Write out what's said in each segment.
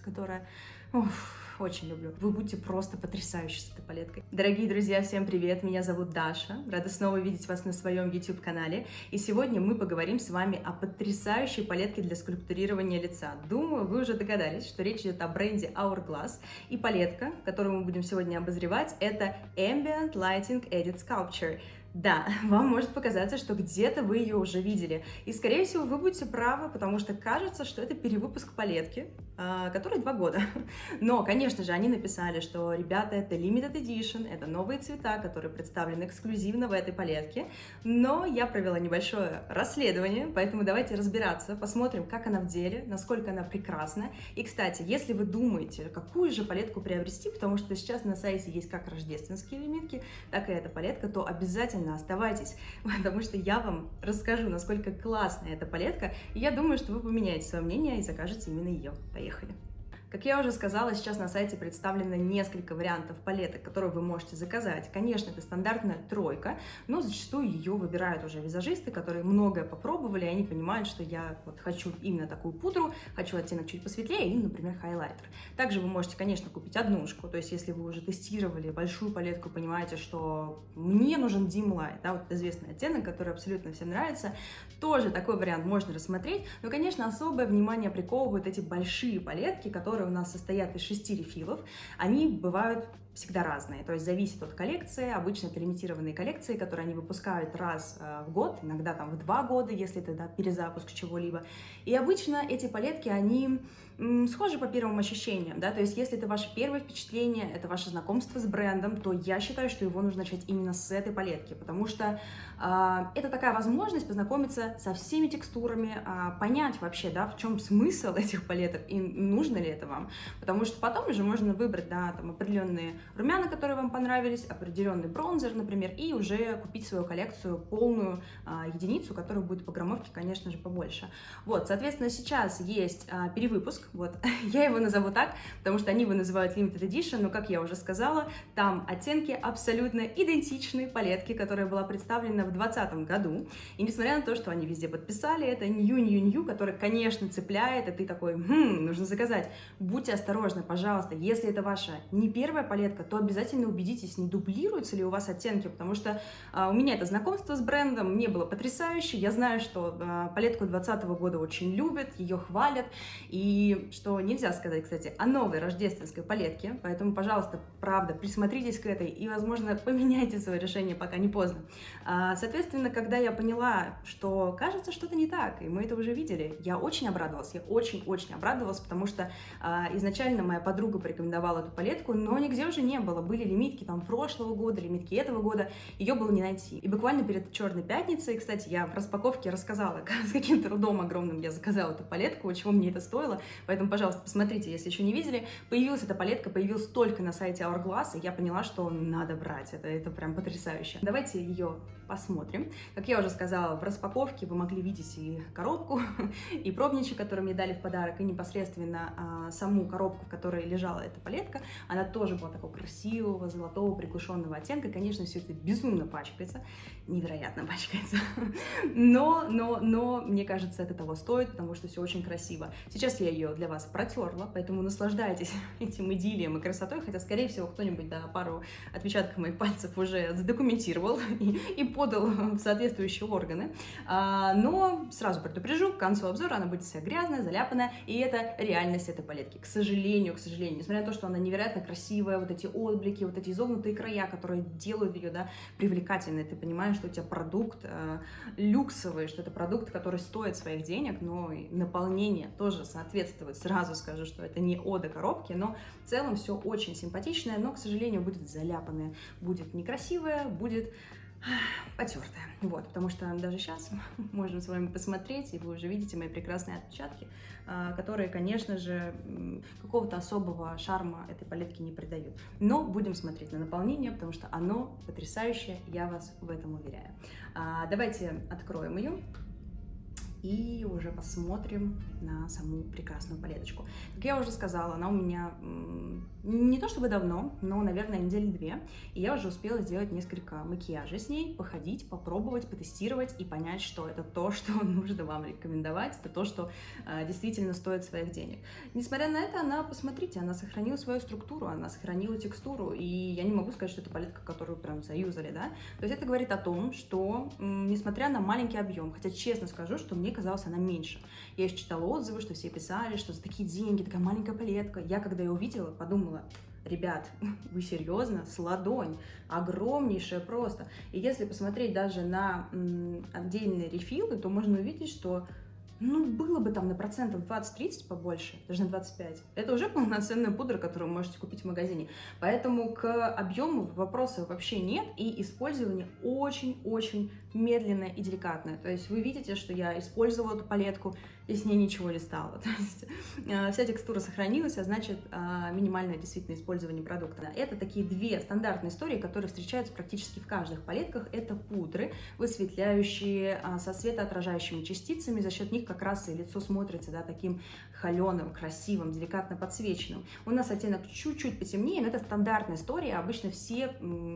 которая... очень люблю. Вы будете просто потрясающие с этой палеткой. Дорогие друзья, всем привет! Меня зовут Даша. Рада снова видеть вас на своем YouTube-канале. И сегодня мы поговорим с вами о потрясающей палетке для скульптурирования лица. Думаю, вы уже догадались, что речь идет о бренде Hourglass. И палетка, которую мы будем сегодня обозревать, это Ambient Lighting Edit Sculpture. Да, вам может показаться, что где-то вы ее уже видели. И, скорее всего, вы будете правы, потому что кажется, что это перевыпуск палетки, которой 2 года. Но, конечно же, они написали, что, ребята, это Limited Edition, это новые цвета, которые представлены эксклюзивно в этой палетке. Но я провела небольшое расследование, поэтому давайте разбираться, посмотрим, как она в деле, насколько она прекрасна. И, кстати, если вы думаете, какую же палетку приобрести, потому что сейчас на сайте есть как рождественские лимитки, так и эта палетка, то обязательно оставайтесь, потому что я вам расскажу, насколько классная эта палетка, и я думаю, что вы поменяете свое мнение и закажете именно ее. Поехали! Как я уже сказала, сейчас на сайте представлено несколько вариантов палеток, которые вы можете заказать. Конечно, это стандартная тройка, но зачастую ее выбирают уже визажисты, которые многое попробовали, и они понимают, что я вот хочу именно такую пудру, хочу оттенок чуть посветлее и, например, хайлайтер. Также вы можете, конечно, купить однушку, то есть если вы уже тестировали большую палетку, понимаете, что мне нужен Dim Light, да, вот известный оттенок, который абсолютно всем нравится, тоже такой вариант можно рассмотреть, но, конечно, особое внимание приковывают эти большие палетки, которые у нас состоят из 6 рефилов. Они бывают всегда разные, то есть зависит от коллекции. Обычно это лимитированные коллекции, которые они выпускают раз в год, иногда там в 2 года, если это перезапуск чего-либо. И обычно эти палетки, они схожи по первым ощущениям, да, то есть если это ваше первое впечатление, это ваше знакомство с брендом, то я считаю, что его нужно начать именно с этой палетки, потому что это такая возможность познакомиться со всеми текстурами, понять вообще, да, в чем смысл этих палеток и нужно ли это вам, потому что потом уже можно выбрать, да, там определенные румяна, которые вам понравились, определенный бронзер, например, и уже купить свою коллекцию, полную единицу, которая будет по граммовке, конечно же, побольше. Вот, соответственно, сейчас есть перевыпуск, вот, я его назову так, потому что они его называют Limited Edition, но, как я уже сказала, там оттенки абсолютно идентичны палетке, которая была представлена в 2020 году, и несмотря на то, что они везде подписали, это new, который, конечно, цепляет, и ты такой, нужно заказать. Будьте осторожны, пожалуйста, если это ваша не первая палетка, то обязательно убедитесь, не дублируются ли у вас оттенки, потому что у меня это знакомство с брендом, мне было потрясающе, я знаю, что палетку 2020 года очень любят, ее хвалят, и что нельзя сказать, кстати, о новой рождественской палетке, поэтому, пожалуйста, правда, присмотритесь к этой и, возможно, поменяйте свое решение, пока не поздно. Соответственно, когда я поняла, что, кажется, что-то не так, и мы это уже видели, я очень обрадовалась, я очень-очень обрадовалась, потому что изначально моя подруга порекомендовала эту палетку, но нигде уже не было, были лимитки там прошлого года, лимитки этого года, ее было не найти. И буквально перед Черной пятницей, кстати, я в распаковке рассказала, с каким трудом огромным я заказала эту палетку, чего мне это стоило. Поэтому, пожалуйста, посмотрите, если еще не видели. Появилась эта палетка, появилась только на сайте Hourglass, и я поняла, что надо брать. Это прям потрясающе. Давайте ее посмотрим. Как я уже сказала, в распаковке вы могли видеть и коробку, и пробничек, который мне дали в подарок, и непосредственно саму коробку, в которой лежала эта палетка. Она тоже была такого красивого, золотого, приглушенного оттенка. Конечно, все это безумно пачкается, невероятно пачкается. Но, мне кажется, это того стоит, потому что все очень красиво. Сейчас я ее для вас протерла, поэтому наслаждайтесь этим идиллием и красотой, хотя, скорее всего, кто-нибудь, да, пару отпечатков моих пальцев уже задокументировал и подал в соответствующие органы. Но сразу предупрежу, к концу обзора она будет вся грязная, заляпанная, и это реальность этой палетки. К сожалению, несмотря на то, что она невероятно красивая, вот эти отблики, вот эти изогнутые края, которые делают ее, да, привлекательной, ты понимаешь, что у тебя продукт люксовый, что это продукт, который стоит своих денег, но и наполнение тоже соответствует. Сразу скажу, что это не ода коробки, но в целом все очень симпатичное, но, к сожалению, будет заляпанное, будет некрасивое, будет потертая. Вот, потому что даже сейчас можем с вами посмотреть, и вы уже видите мои прекрасные отпечатки, которые, конечно же, какого-то особого шарма этой палетки не придают. Но будем смотреть на наполнение, потому что оно потрясающее, я вас в этом уверяю. Давайте откроем ее. и уже посмотрим на саму прекрасную палеточку. Как я уже сказала, она у меня не то чтобы давно, но, наверное, недели 2, и я уже успела сделать несколько макияжей с ней, походить, попробовать, потестировать и понять, что это то, что нужно вам рекомендовать, это то, что действительно стоит своих денег. Несмотря на это, посмотрите, она сохранила свою структуру, она сохранила текстуру, и я не могу сказать, что это палетка, которую прям заюзали, да. То есть это говорит о том, что, несмотря на маленький объем, хотя честно скажу, что мне казалось, она меньше. Я еще читала отзывы, что все писали, что за такие деньги, такая маленькая палетка. Я, когда ее увидела, подумала: ребят, вы серьезно? С ладонь, огромнейшая просто. И если посмотреть даже на отдельные рефилы, то можно увидеть, что было бы там на процентов 20-30 побольше, даже на 25. Это уже полноценная пудра, которую вы можете купить в магазине. Поэтому к объему вопросов вообще нет, и использование очень-очень медленное и деликатное. То есть вы видите, что я использовала эту палетку, и с ней ничего не стало. То есть вся текстура сохранилась, а значит минимальное действительно использование продукта. Это такие две стандартные истории, которые встречаются практически в каждых палетках. Это пудры, высветляющие со светоотражающими частицами, за счет них как раз и лицо смотрится, да, таким холеным, красивым, деликатно подсвеченным. У нас оттенок чуть-чуть потемнее, но это стандартная история. Обычно все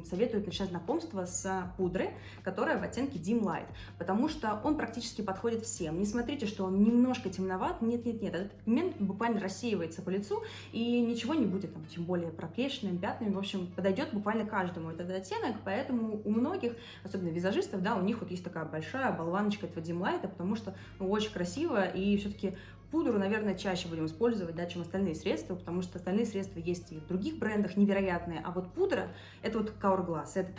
советуют начать знакомство с пудры, которая в оттенке Dim Light, потому что он практически подходит всем. Не смотрите, что он немножко темноват, нет-нет-нет, этот пигмент буквально рассеивается по лицу, и ничего не будет там, тем более проплешинами, пятнами, в общем, подойдет буквально каждому этот оттенок, поэтому у многих, особенно визажистов, да, у них вот есть такая большая болваночка этого Dim Light, потому что очень красиво, и все-таки пудру, наверное, чаще будем использовать, да, чем остальные средства, потому что остальные средства есть и в других брендах невероятные, а вот пудра — это вот Hourglass, это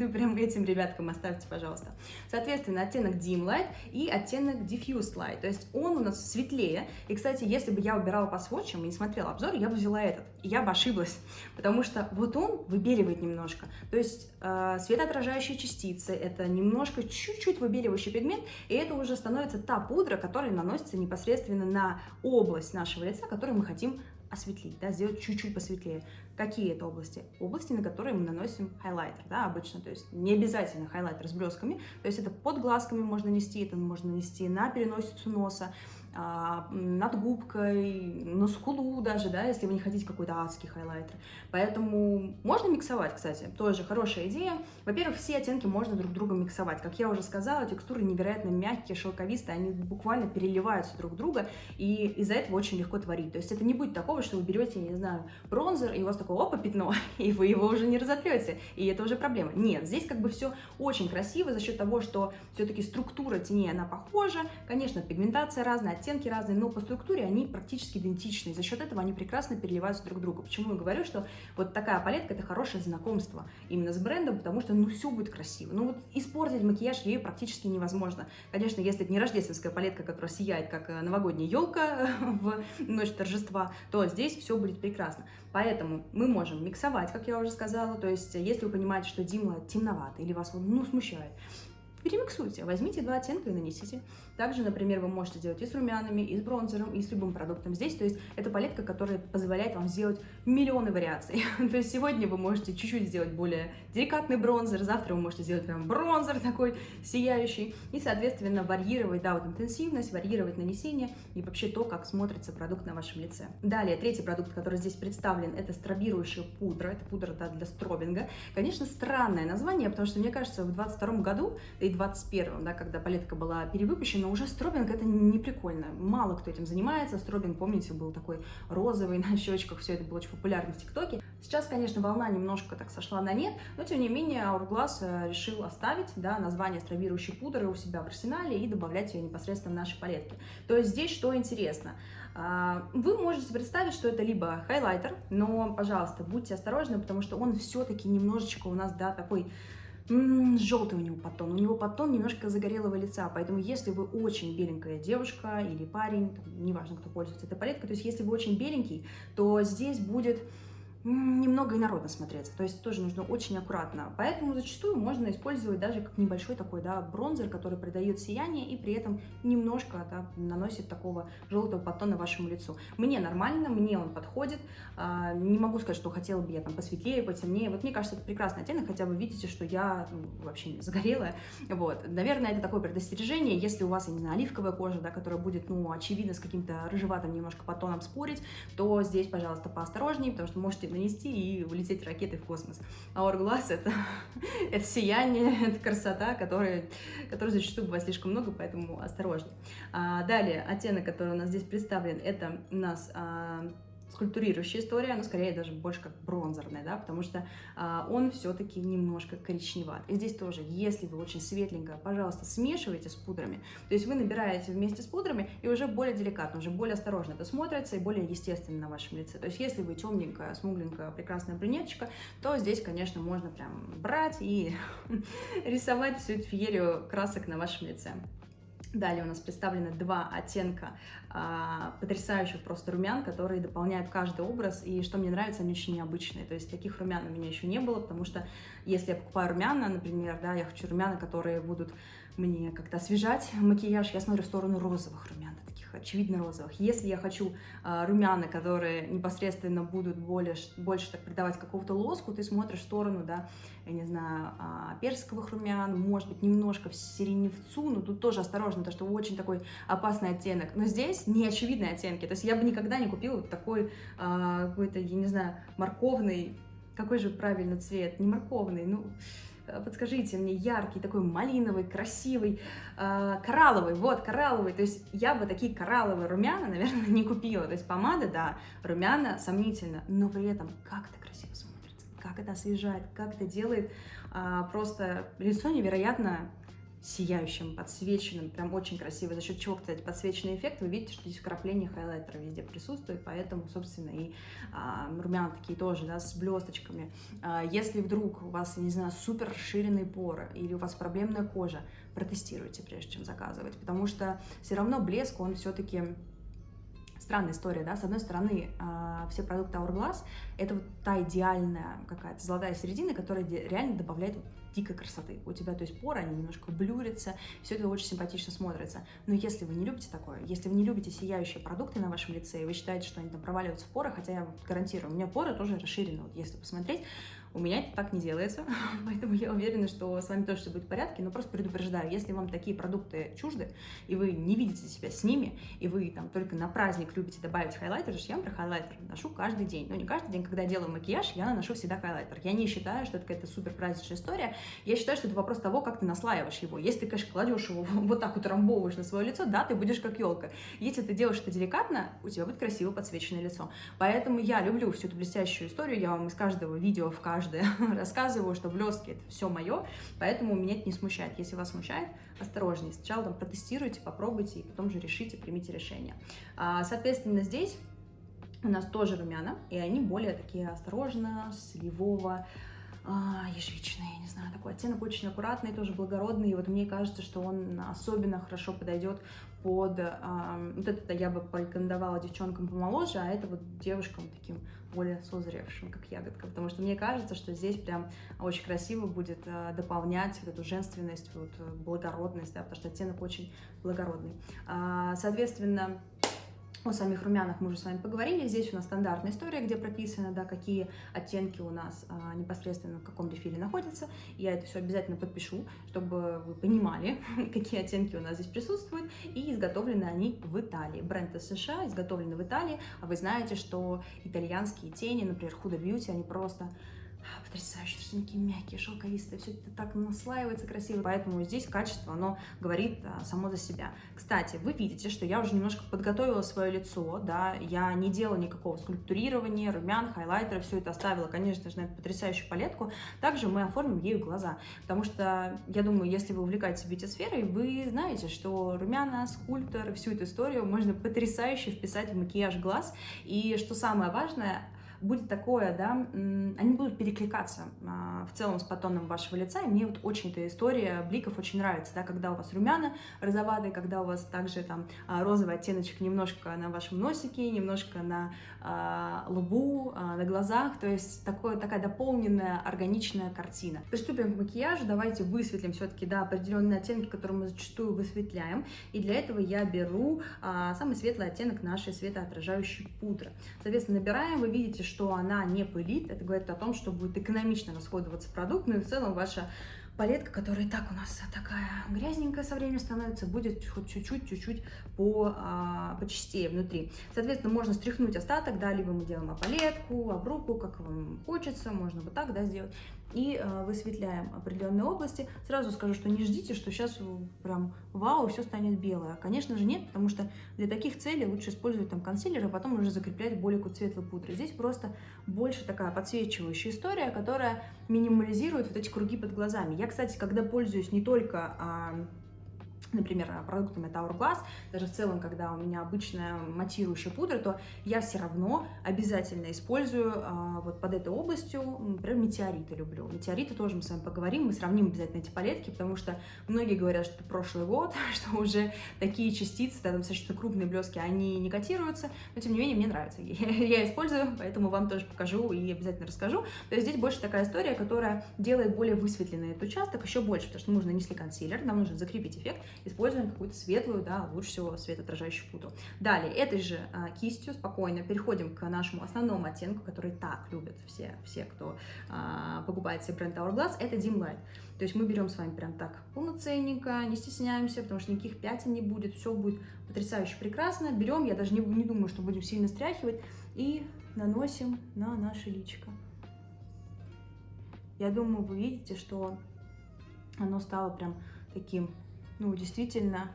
прям этим ребяткам оставьте, пожалуйста. Соответственно, оттенок Dim Light и оттенок Diffused Light, то есть он у нас светлее, и, кстати, если бы я убирала по свотчам и не смотрела обзор, я бы взяла этот, и я бы ошиблась, потому что вот он выбеливает немножко, то есть светоотражающие частицы, это немножко, чуть-чуть выбеливающий пигмент, и это уже становится та пудра, которая наносится непосредственно на область нашего лица, которую мы хотим осветлить, да, сделать чуть-чуть посветлее. Какие это области? Области, на которые мы наносим хайлайтер, да, обычно, то есть не обязательно хайлайтер с блесками, то есть это под глазками можно нанести, это можно нанести на переносицу носа, над губкой, на скулу даже, да, если вы не хотите какой-то адский хайлайтер. Поэтому можно миксовать, кстати, тоже хорошая идея. Во-первых, все оттенки можно друг друга миксовать. Как я уже сказала, текстуры невероятно мягкие, шелковистые, они буквально переливаются друг в друга, и из-за этого очень легко творить. То есть это не будет такого, что вы берете, я не знаю, бронзер, и у вас такое опа, пятно, и вы его уже не разотрете, и это уже проблема. Нет, здесь как бы все очень красиво за счет того, что все-таки структура теней, она похожа, конечно, пигментация разная, оттенки разные, но по структуре они практически идентичны. И за счет этого они прекрасно переливаются друг в друга. Почему я говорю, что вот такая палетка — это хорошее знакомство именно с брендом, потому что, все будет красиво. Вот испортить макияж ею практически невозможно. Конечно, если это не рождественская палетка, которая сияет, как новогодняя елка в ночь торжества, то здесь все будет прекрасно. Поэтому мы можем миксовать, как я уже сказала, то есть если вы понимаете, что Dim Light темновато или вас смущает, перемиксуйте, возьмите два оттенка и нанесите. Также, например, вы можете делать и с румянами, и с бронзером, и с любым продуктом здесь. То есть это палетка, которая позволяет вам сделать миллионы вариаций. То есть сегодня вы можете чуть-чуть сделать более деликатный бронзер, завтра вы можете сделать прям бронзер такой сияющий. И, соответственно, варьировать, да, вот интенсивность, варьировать нанесение и вообще то, как смотрится продукт на вашем лице. Далее, третий продукт, который здесь представлен, это стробирующая пудра. Это пудра, да, для стробинга. Конечно, странное название, потому что, мне кажется, в 2022 году и 2021, да, когда палетка была перевыпущена, уже стробинг — это не прикольно. Мало кто этим занимается. Стробинг, помните, был такой розовый на щечках, все это было очень популярно в ТикТоке. Сейчас, конечно, волна немножко так сошла на нет, но тем не менее Hourglass решил оставить, да, название стробирующей пудры у себя в арсенале и добавлять ее непосредственно в наши палетки. То есть здесь что интересно? Вы можете представить, что это либо хайлайтер, но, пожалуйста, будьте осторожны, потому что он все-таки немножечко у нас, да, такой желтый у него подтон немножко загорелого лица, поэтому если вы очень беленькая девушка или парень, неважно, кто пользуется этой палеткой, то есть если вы очень беленький, то здесь будет немного инородно смотреться, то есть тоже нужно очень аккуратно. Поэтому зачастую можно использовать даже как небольшой такой, да, бронзер, который придает сияние и при этом немножко, да, наносит такого желтого подтона вашему лицу. Мне нормально, мне он подходит. Не могу сказать, что хотела бы я там посветлее, потемнее. Вот мне кажется, это прекрасный оттенок, хотя вы видите, что я вообще не загорелая. Вот. Наверное, это такое предостережение, если у вас, я не знаю, оливковая кожа, да, которая будет, очевидно, с каким-то рыжеватым немножко подтоном спорить, то здесь, пожалуйста, поосторожнее, потому что можете нанести и улететь ракетой в космос. Hourglass это, это сияние, это красота, которой зачастую бывает слишком много, поэтому осторожнее. Далее, оттенок, который у нас здесь представлен, это у нас скульптурирующая история, но скорее даже больше как бронзерная, да, потому что он все-таки немножко коричневат. И здесь тоже, если вы очень светленькая, пожалуйста, смешивайте с пудрами. То есть вы набираете вместе с пудрами и уже более деликатно, уже более осторожно это смотрится и более естественно на вашем лице. То есть если вы темненькая, смугленькая, прекрасная брюнеточка, то здесь, конечно, можно прям брать и рисовать всю эту феерию красок на вашем лице. Далее у нас представлены два оттенка потрясающих просто румян, которые дополняют каждый образ, и что мне нравится, они очень необычные, то есть таких румян у меня еще не было, потому что если я покупаю румяна, например, да, я хочу румяна, которые будут мне как-то освежать макияж, я смотрю в сторону розовых румян, таких очевидно розовых. Если я хочу румяна, которые непосредственно будут больше так придавать какого-то лоску, ты смотришь в сторону, да, я не знаю, персиковых румян, может быть, немножко в сиреневцу, но тут тоже осторожно, потому что очень такой опасный оттенок. Но здесь не очевидные оттенки, то есть я бы никогда не купила такой какой-то, я не знаю, морковный, какой же правильный цвет, не морковный, подскажите мне, яркий, такой малиновый, красивый, коралловый, вот, коралловый, то есть я бы такие коралловые румяна, наверное, не купила, то есть помада, да, румяна сомнительно, но при этом как это красиво смотрится, как это освежает, как это делает просто лицо невероятно сияющим, подсвеченным, прям очень красиво. За счет чего, кстати, подсвеченный эффект, вы видите, что здесь вкрапление хайлайтера везде присутствует, поэтому, собственно, и румяна такие тоже, да, с блесточками. Если вдруг у вас, не знаю, супер расширенные поры или у вас проблемная кожа, протестируйте, прежде чем заказывать, потому что все равно блеск, он все-таки... Странная история, да, с одной стороны, все продукты Hourglass — это вот та идеальная какая-то золотая середина, которая реально добавляет дикой красоты. У тебя, то есть, поры, они немножко блюрятся, все это очень симпатично смотрится. Но если вы не любите такое, если вы не любите сияющие продукты на вашем лице, и вы считаете, что они там проваливаются в поры, хотя я гарантирую, у меня поры тоже расширены, вот если посмотреть, у меня это так не делается, поэтому я уверена, что с вами тоже все будет в порядке, но просто предупреждаю, если вам такие продукты чужды, и вы не видите себя с ними, и вы там только на праздник любите добавить хайлайтер, я, например, хайлайтер наношу каждый день, но не каждый день, когда я делаю макияж, я наношу всегда хайлайтер. Я не считаю, что это какая-то супер праздничная история, я считаю, что это вопрос того, как ты наслаиваешь его. Если ты, конечно, кладешь его вот так вот, рамбовываешь на свое лицо, да, ты будешь как елка. Если ты делаешь это деликатно, у тебя будет красиво подсвеченное лицо. Поэтому я люблю всю эту блестящую историю, я вам из каждого видео в каждое рассказываю, что блестки — это все мое, поэтому меня это не смущает. Если вас смущает, осторожнее. Сначала там протестируйте, попробуйте, и потом же решите, примите решение. Соответственно, здесь у нас тоже румяна, и они более такие осторожно, сливово, ежевичный, я не знаю, такой оттенок очень аккуратный, тоже благородный, и вот мне кажется, что он особенно хорошо подойдет под, вот это я бы порекомендовала девчонкам помоложе, а это вот девушкам таким более созревшим, как ягодка, потому что мне кажется, что здесь прям очень красиво будет дополнять вот эту женственность, вот благородность, да, потому что оттенок очень благородный. Соответственно, о самих румянах мы уже с вами поговорили. Здесь у нас стандартная история, где прописано, да, какие оттенки у нас непосредственно в каком рефиле находятся. Я это все обязательно подпишу, чтобы вы понимали, какие оттенки у нас здесь присутствуют. И изготовлены они в Италии. Бренд из США, изготовлены в Италии. А вы знаете, что итальянские тени, например, Huda Beauty, они просто... потрясающе, что они такие мягкие, шелковистые, все это так наслаивается красиво, поэтому здесь качество, оно говорит само за себя. Кстати, вы видите, что я уже немножко подготовила свое лицо, да, я не делала никакого скульптурирования, румян, хайлайтера, все это оставила, конечно же, на эту потрясающую палетку. Также мы оформим ею глаза, потому что, я думаю, если вы увлекаетесь бьюти-сферой, вы знаете, что румяна, скульптор, всю эту историю можно потрясающе вписать в макияж глаз, и что самое важное, будет такое, да, они будут перекликаться в целом с подтоном вашего лица, и мне вот очень эта история бликов очень нравится, да, когда у вас румяна розоватые, когда у вас также там розовый оттеночек немножко на вашем носике, немножко на лбу, на глазах, то есть такая дополненная, органичная картина. Приступим к макияжу, давайте высветлим все-таки, да, определенные оттенки, которые мы зачастую высветляем, и для этого я беру самый светлый оттенок нашей светоотражающей пудры. Соответственно, набираем, вы видите, что она не пылит, это говорит о том, что будет экономично расходоваться продукт, ну и в целом ваша палетка, которая и так у нас такая грязненькая со временем становится, будет хоть чуть-чуть почистее внутри. Соответственно, можно стряхнуть остаток, да, либо мы делаем палетку, об руку, как вам хочется, можно вот так, да, сделать. И высветляем определенные области. Сразу скажу, что не ждите, что сейчас прям вау, все станет белое. Конечно же нет, потому что для таких целей лучше использовать там консилер, а потом уже закреплять более светлой пудрой. Здесь просто больше такая подсвечивающая история, которая минимализирует вот эти круги под глазами. Я, кстати, когда пользуюсь не только например, продуктами от Hourglass, даже в целом, когда у меня обычная матирующая пудра, то я все равно обязательно использую вот под этой областью, например, метеориты люблю. Метеориты тоже мы с вами поговорим, мы сравним обязательно эти палетки, потому что многие говорят, что это прошлый год, что уже такие частицы, да, там достаточно крупные блески, они не котируются, но тем не менее мне нравится. Я использую, поэтому вам тоже покажу и обязательно расскажу. То есть здесь больше такая история, которая делает более высветленный этот участок еще больше, потому что мы уже нанесли консилер, нам нужно закрепить эффект, используем какую-то светлую, да, лучше всего светоотражающую пудру. Далее, этой же кистью спокойно переходим к нашему основному оттенку, который так любят все кто покупает себе бренд Hourglass, это Dim Light. То есть мы берем с вами прям так полноценненько, не стесняемся, потому что никаких пятен не будет, все будет потрясающе прекрасно. Берем, я даже не думаю, что будем сильно стряхивать, и наносим на наше личико. Я думаю, вы видите, что оно стало прям таким, ну, действительно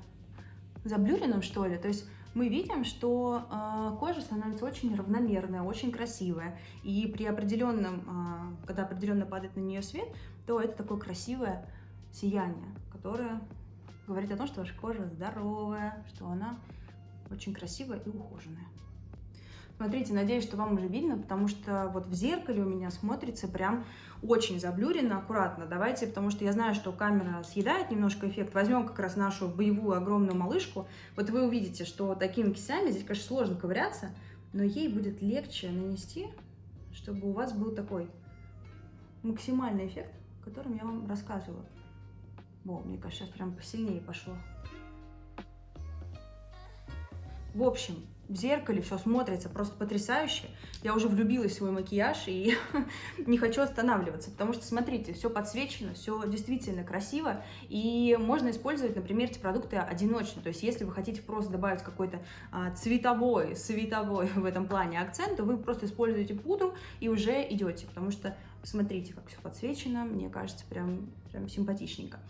заблюренным, что ли. То есть мы видим, что кожа становится очень равномерная, очень красивая. И при определенном, когда определенно падает на нее свет, то это такое красивое сияние, которое говорит о том, что ваша кожа здоровая, что она очень красивая и ухоженная. Смотрите, надеюсь, что вам уже видно, потому что вот в зеркале у меня смотрится прям очень заблюрено, аккуратно. Давайте, потому что я знаю, что камера съедает немножко эффект. Возьмем как раз нашу боевую огромную малышку. Вот вы увидите, что такими кистями здесь, конечно, сложно ковыряться, но ей будет легче нанести, чтобы у вас был такой максимальный эффект, о котором я вам рассказывала. О, мне кажется, сейчас прям посильнее пошло. В общем, в зеркале все смотрится просто потрясающе. Я уже влюбилась в свой макияж и не хочу останавливаться, потому что, смотрите, все подсвечено, все действительно красиво, и можно использовать, например, эти продукты одиночно. То есть, если вы хотите просто добавить какой-то цветовой, световой в этом плане акцент, то вы просто используете пудру и уже идете, потому что смотрите, как все подсвечено, мне кажется, прям симпатичненько.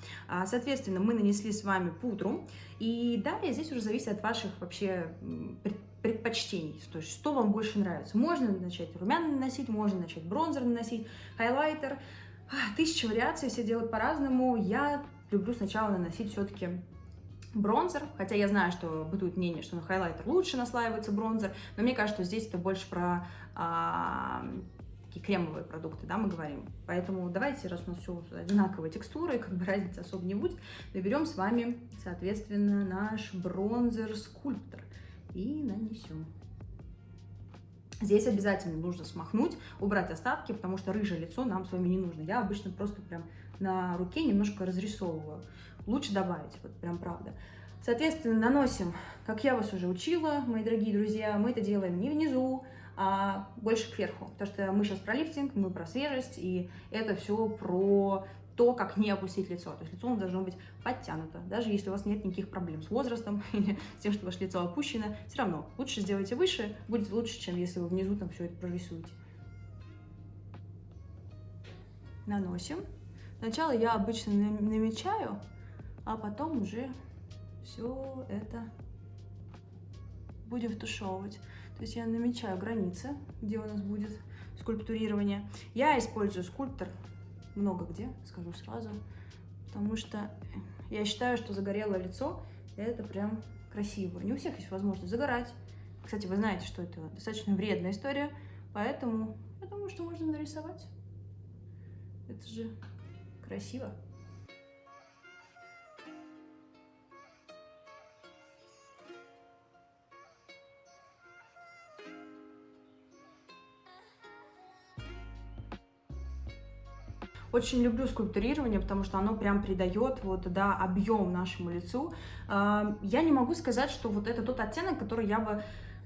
Соответственно, мы нанесли с вами пудру, и далее здесь уже зависит от ваших вообще предпочтений, то есть что вам больше нравится. Можно начать румяна наносить, можно начать бронзер наносить, хайлайтер. 1000 вариаций, все делают по-разному. Я люблю сначала наносить все-таки бронзер, хотя я знаю, что бытует мнение, что на хайлайтер лучше наслаивается бронзер, но мне кажется, что здесь это больше про такие кремовые продукты, да, мы говорим. Поэтому давайте, раз у нас все одинаковые текстуры, как бы разницы особо не будет, наберем с вами, соответственно, наш бронзер Скульптор и нанесем. Здесь обязательно нужно смахнуть, убрать остатки, потому что рыжее лицо нам с вами не нужно. Я обычно просто прям на руке немножко разрисовываю. Лучше добавить, вот прям правда. Соответственно, наносим, как я вас уже учила, мои дорогие друзья, мы это делаем не внизу, а больше кверху, потому что мы сейчас про лифтинг, мы про свежесть, и это все про то, как не опустить лицо. То есть лицо должно быть подтянуто, даже если у вас нет никаких проблем с возрастом или с тем, что ваше лицо опущено, все равно лучше сделайте выше, будет лучше, чем если вы внизу там все это прорисуете. Наносим. Сначала я обычно намечаю, а потом уже все это будем втушевывать. То есть я намечаю границы, где у нас будет скульптурирование. Я использую скульптор много где, скажу сразу, потому что я считаю, что загорелое лицо — это прям красиво. Не у всех есть возможность загорать. Кстати, вы знаете, что это достаточно вредная история, Поэтому я думаю, что можно нарисовать. Это же красиво. Очень люблю скульптурирование, потому что оно прям придает вот, да, объем нашему лицу. Я не могу сказать, что вот это тот оттенок, который я бы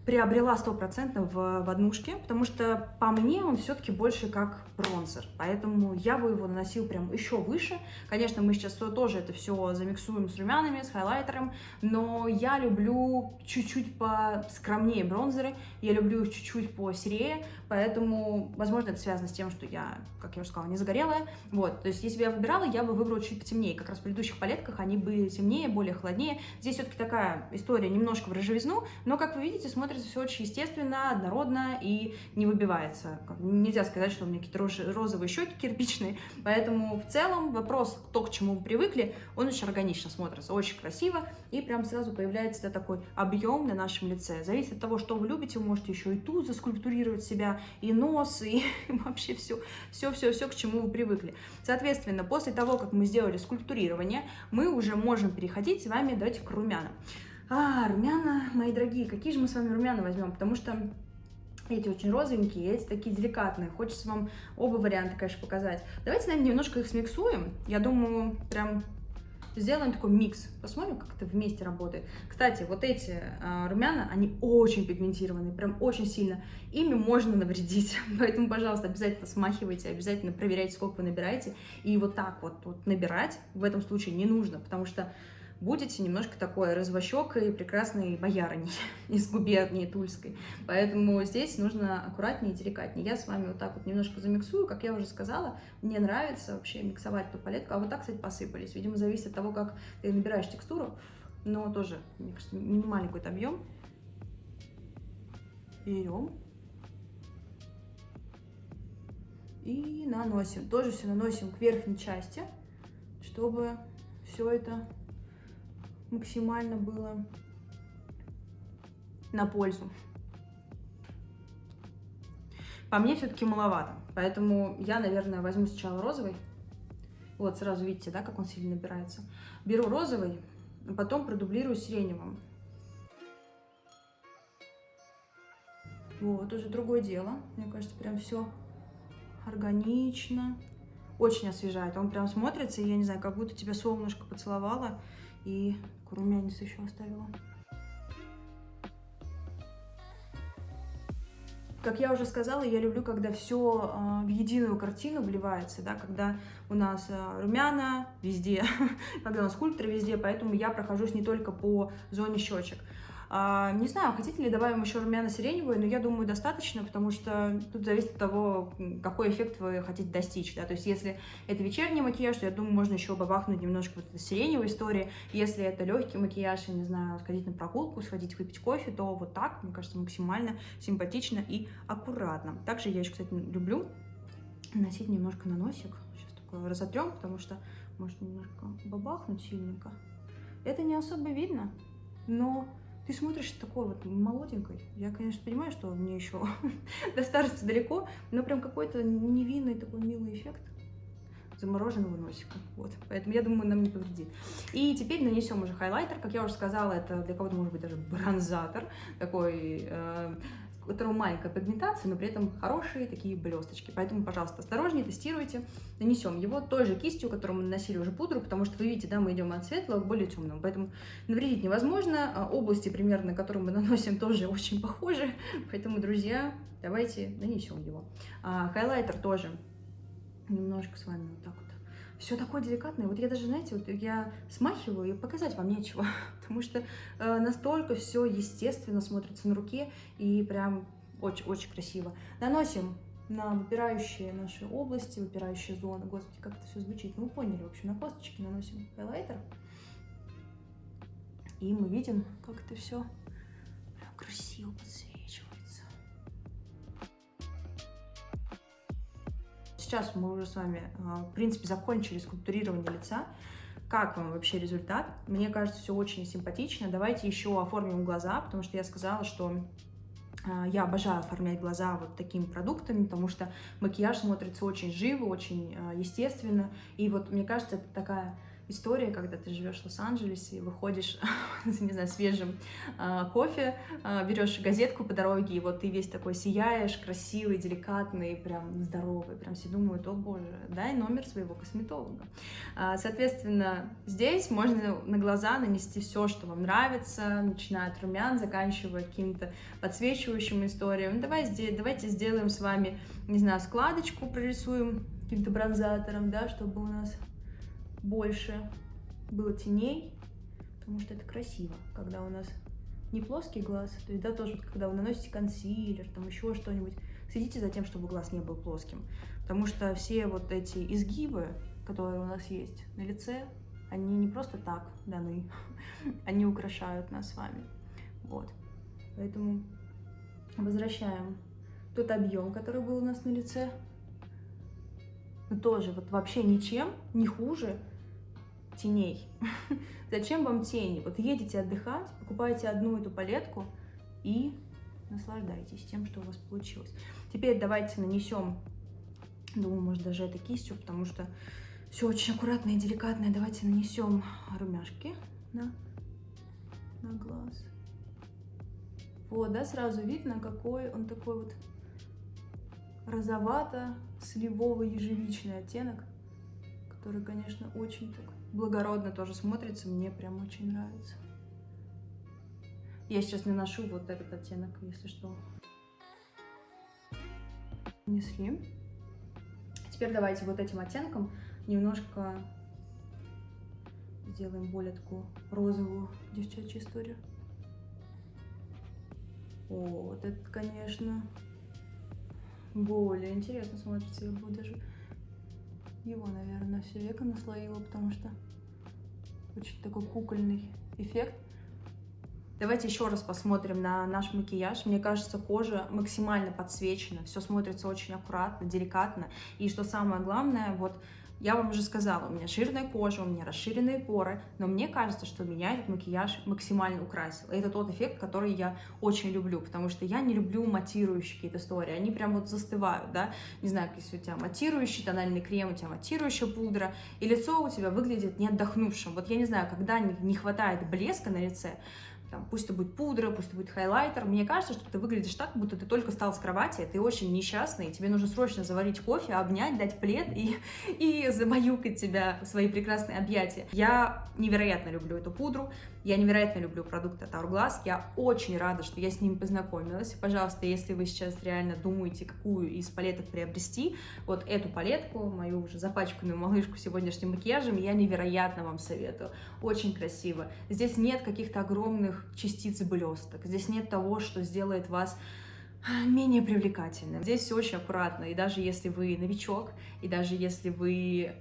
приобрела 100% в однушке, потому что по мне он все-таки больше как бронзер, поэтому я бы его наносила прям еще выше. Конечно, мы сейчас тоже это все замиксуем с румянами, с хайлайтером, но я люблю чуть-чуть поскромнее бронзеры, я люблю их чуть-чуть посерее, поэтому, возможно, это связано с тем, что я, как я уже сказала, не загорелая. Вот, то есть, если бы я выбирала, я бы выбрала чуть потемнее. Как раз в предыдущих палетках они были темнее, более холоднее. Здесь все-таки такая история немножко в рыжевизну, но, как вы видите, смотрится все очень естественно, однородно и не выбивается. Нельзя сказать, что у меня какие-то розовые щеки кирпичные, поэтому в целом вопрос, то, к чему вы привыкли, он очень органично смотрится, очень красиво, и прям сразу появляется такой объем на нашем лице. Зависит от того, что вы любите, вы можете еще и тут заскульптурировать себя, и нос, и вообще все, к чему вы привыкли. Соответственно, после того, как мы сделали скульптурирование, мы уже можем переходить с вами, давайте, к румянам. Румяна, мои дорогие, какие же мы с вами румяна возьмем? Потому что эти очень розовенькие, эти такие деликатные. Хочется вам оба варианта, конечно, показать. Давайте, наверное, немножко их смиксуем. Я думаю, прям сделаем такой микс. Посмотрим, как это вместе работает. Кстати, вот эти румяна, они очень пигментированные, прям очень сильно. Ими можно навредить. Поэтому, пожалуйста, обязательно смахивайте, обязательно проверяйте, сколько вы набираете. И вот так вот набирать в этом случае не нужно, потому что будете немножко такой развощекой прекрасной боярыней из губернии Тульской. Поэтому здесь нужно аккуратнее и деликатнее. Я с вами вот так вот немножко замиксую, как я уже сказала, мне нравится вообще миксовать эту палетку. А вот так, кстати, посыпались. Видимо, зависит от того, как ты набираешь текстуру, но тоже, мне кажется, минимальный какой-то объем. Берем и наносим. Тоже все наносим к верхней части, чтобы все это максимально было на пользу. По мне все-таки маловато, поэтому я, наверное, возьму сначала розовый. Вот, сразу видите, да, как он сильно набирается. Беру розовый, а потом продублирую сиреневым. Вот, уже другое дело. Мне кажется, прям все органично. Очень освежает. Он прям смотрится, я не знаю, как будто тебя солнышко поцеловало и румянец еще оставила. Как я уже сказала, я люблю, когда все в единую картину вливается, да, когда у нас румяна везде, когда у нас скульптор везде, поэтому я прохожусь не только по зоне щечек. Не знаю, хотите ли добавим еще румяна сиреневые, но я думаю, достаточно, потому что тут зависит от того, какой эффект вы хотите достичь. Да? То есть, если это вечерний макияж, то я думаю, можно еще бабахнуть немножко вот этой сиреневой истории. Если это легкий макияж, я не знаю, сходить на прогулку, сходить выпить кофе, то вот так, мне кажется, максимально симпатично и аккуратно. Также я еще, кстати, люблю наносить немножко на носик. Сейчас такое разотрем, потому что может немножко бабахнуть сильненько. Это не особо видно, но ты смотришь такой вот молоденькой. Я, конечно, понимаю, что мне еще до старости далеко, но прям какой-то невинный такой милый эффект замороженного носика. Вот. Поэтому я думаю, нам не повредит. И теперь нанесем уже хайлайтер. Как я уже сказала, это для кого-то может быть даже бронзатор, такой, у которого маленькая пигментация, но при этом хорошие такие блесточки. Поэтому, пожалуйста, осторожнее, тестируйте. Нанесем его той же кистью, которую мы наносили уже пудру, потому что вы видите, да, мы идем от светлого к более темному. Поэтому навредить невозможно. Области примерно, на которые мы наносим, тоже очень похожи. Поэтому, друзья, давайте нанесем его. Хайлайтер тоже немножко с вами вот так вот. Все такое деликатное. Вот я даже, знаете, вот я смахиваю, и показать вам нечего, потому что настолько все естественно смотрится на руке, и прям очень-очень красиво. Наносим на выпирающие наши области, выпирающие зоны. Господи, как это все звучит. Ну, вы поняли, в общем, на косточки наносим хайлайтер. И мы видим, как это все прям красиво подсвечивается. Сейчас мы уже с вами, в принципе, закончили скульптурирование лица. Как вам вообще результат? Мне кажется, все очень симпатично. Давайте еще оформим глаза, потому что я сказала, что Я обожаю оформлять глаза вот такими продуктами, потому что макияж смотрится очень живо, очень естественно. И вот мне кажется, это такая история, когда ты живешь в Лос-Анджелесе и выходишь, не знаю, свежим кофе, берешь газетку по дороге, и вот ты весь такой сияешь, красивый, деликатный, прям здоровый, прям все думают: о боже, дай номер своего косметолога. Соответственно, здесь можно на глаза нанести все, что вам нравится, начиная от румян, заканчивая каким-то подсвечивающим историям. Давайте сделаем с вами, не знаю, складочку прорисуем каким-то бронзатором, да, чтобы у нас больше было теней, потому что это красиво, когда у нас не плоский глаз, то есть, да, тоже, когда вы наносите консилер, там еще что-нибудь, следите за тем, чтобы глаз не был плоским, потому что все вот эти изгибы, которые у нас есть на лице, они не просто так даны, они украшают нас с вами, вот, поэтому возвращаем тот объем, который был у нас на лице, но тоже вот вообще ничем не хуже теней. Зачем вам тени? Вот едете отдыхать, покупаете одну эту палетку и наслаждайтесь тем, что у вас получилось. Теперь давайте нанесем, думаю, может даже это кистью, потому что все очень аккуратно и деликатно. Давайте нанесем румяшки на глаз. Вот, да, сразу видно, какой он такой вот розовато-сливово-ежевичный оттенок, который, конечно, очень так благородно тоже смотрится, мне прям очень нравится. Я сейчас наношу вот этот оттенок, если что. Нанесли. Теперь давайте вот этим оттенком немножко сделаем более такую розовую девчачью историю. О, вот это, конечно, более интересно смотрится. Я бы даже его, наверное, все веко наслоила, потому что очень такой кукольный эффект. Давайте еще раз посмотрим на наш макияж. Мне кажется, кожа максимально подсвечена, все смотрится очень аккуратно, деликатно. И что самое главное, вот я вам уже сказала, у меня жирная кожа, у меня расширенные поры, но мне кажется, что меня этот макияж максимально украсил. И это тот эффект, который я очень люблю, потому что я не люблю матирующие какие-то истории, они прям вот застывают, да, не знаю, если у тебя матирующий тональный крем, у тебя матирующая пудра, и лицо у тебя выглядит не отдохнувшим. Вот я не знаю, когда не хватает блеска на лице, там, пусть это будет пудра, пусть это будет хайлайтер, мне кажется, что ты выглядишь так, будто ты только встал с кровати, ты очень несчастный, тебе нужно срочно заварить кофе, обнять, дать плед и замаюкать тебя в свои прекрасные объятия. Я невероятно люблю эту пудру, я невероятно люблю продукты от Hourglass, я очень рада, что я с ними познакомилась. Пожалуйста, если вы сейчас реально думаете, какую из палеток приобрести, вот эту палетку, мою уже запачканную малышку сегодняшним макияжем, я невероятно вам советую. Очень красиво. Здесь нет каких-то огромных частиц блесток, здесь нет того, что сделает вас менее привлекательным. Здесь все очень аккуратно, и даже если вы новичок, и даже если вы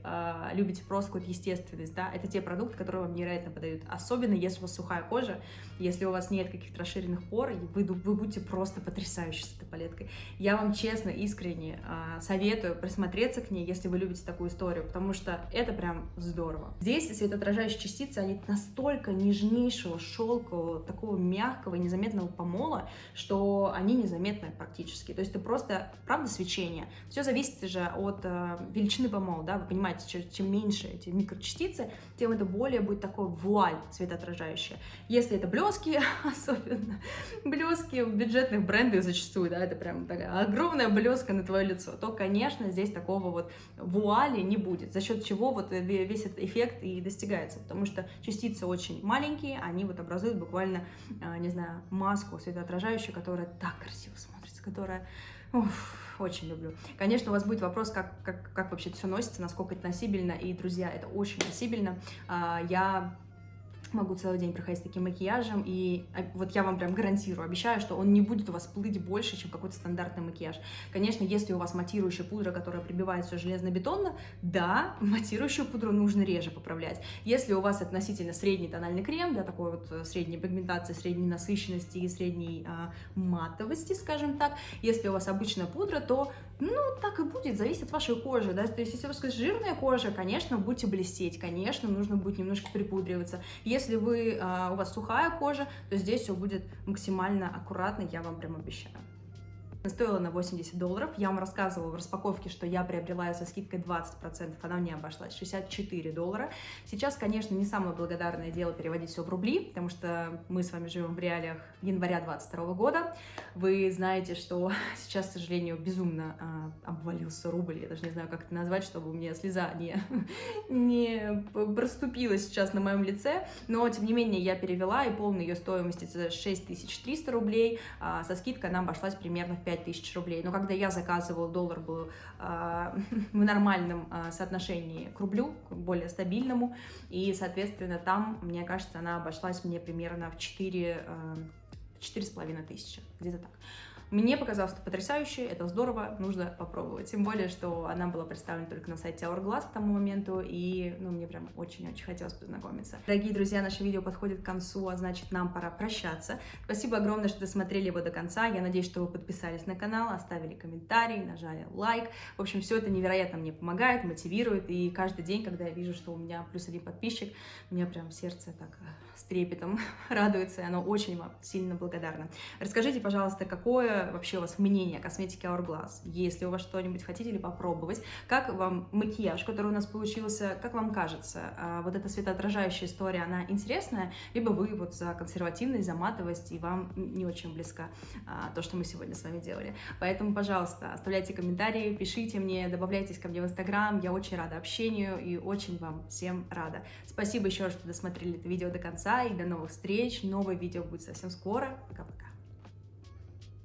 любите просто какую-то естественность, да, это те продукты, которые вам невероятно подают, особенно если у вас сухая кожа, если у вас нет каких-то расширенных пор, вы будете просто потрясающей с этой палеткой. Я вам честно, искренне советую присмотреться к ней, если вы любите такую историю, потому что это прям здорово. Здесь светоотражающие частицы, они настолько нежнейшего, шелкового, такого мягкого и незаметного помола, что они незаметны практически. То есть это просто, правда, свечение. Все зависит же от величины помола, да, вы понимаете, чем меньше эти микрочастицы, тем это более будет такой вуаль светоотражающая. Если это блески, особенно блески бюджетных брендов зачастую, да, это прям такая огромная блеска на твое лицо, то, конечно, здесь такого вот вуали не будет, за счет чего вот весь этот эффект и достигается, потому что частицы очень маленькие, они вот образуют буквально, не знаю, маску светоотражающую, которая так красиво смотрится, которая... очень люблю. Конечно, у вас будет вопрос, как вообще это все носится, насколько это носибельно, и, друзья, это очень носибельно. Я могу целый день проходить с таким макияжем, и вот я вам прям гарантирую, обещаю, что он не будет у вас плыть больше, чем какой-то стандартный макияж. Конечно, если у вас матирующая пудра, которая прибивает все железно-бетонно, да, матирующую пудру нужно реже поправлять. Если у вас относительно средний тональный крем, да, такой вот средней пигментации, средней насыщенности и средней матовости, скажем так, если у вас обычная пудра, то, ну, так и будет, зависит от вашей кожи, да, то есть если у вас жирная кожа, конечно, будете блестеть, конечно, нужно будет немножко припудриваться. Если Если у вас сухая кожа, то здесь все будет максимально аккуратно, я вам прям обещаю. Стоила на $80. Я вам рассказывала в распаковке, что я приобрела ее со скидкой 20%, она мне обошлась $64. Сейчас, конечно, не самое благодарное дело переводить все в рубли, потому что мы с вами живем в реалиях января 2022 года. Вы знаете, что сейчас, к сожалению, безумно обвалился рубль. Я даже не знаю, как это назвать, чтобы у меня слеза не проступила сейчас на моем лице. Но, тем не менее, я перевела, и полная ее стоимость это 6300 рублей. Со скидкой она обошлась примерно в 5000 рублей. Но когда я заказывала, доллар был в нормальном соотношении к рублю, к более стабильному, и, соответственно, там, мне кажется, она обошлась мне примерно в 4500, где-то так. Мне показалось, что потрясающе, это здорово, нужно попробовать. Тем более, что она была представлена только на сайте Hourglass к тому моменту, и мне прям очень-очень хотелось познакомиться. Дорогие друзья, наше видео подходит к концу, а значит, нам пора прощаться. Спасибо огромное, что досмотрели его до конца. Я надеюсь, что вы подписались на канал, оставили комментарий, нажали лайк. В общем, все это невероятно мне помогает, мотивирует, и каждый день, когда я вижу, что у меня +1 подписчик, у меня прям сердце так с трепетом радуется, и оно очень вам сильно благодарно. Расскажите, пожалуйста, какое вообще у вас мнение о косметике Hourglass? Если у вас что-нибудь хотите ли попробовать, как вам макияж, который у нас получился, как вам кажется, вот эта светоотражающая история, она интересная, либо вы вот за консервативность, за матовость, и вам не очень близко то, что мы сегодня с вами делали. Поэтому, пожалуйста, оставляйте комментарии, пишите мне, добавляйтесь ко мне в Инстаграм, я очень рада общению и очень вам всем рада. Спасибо еще раз, что досмотрели это видео до конца, и до новых встреч, новое видео будет совсем скоро. Пока-пока.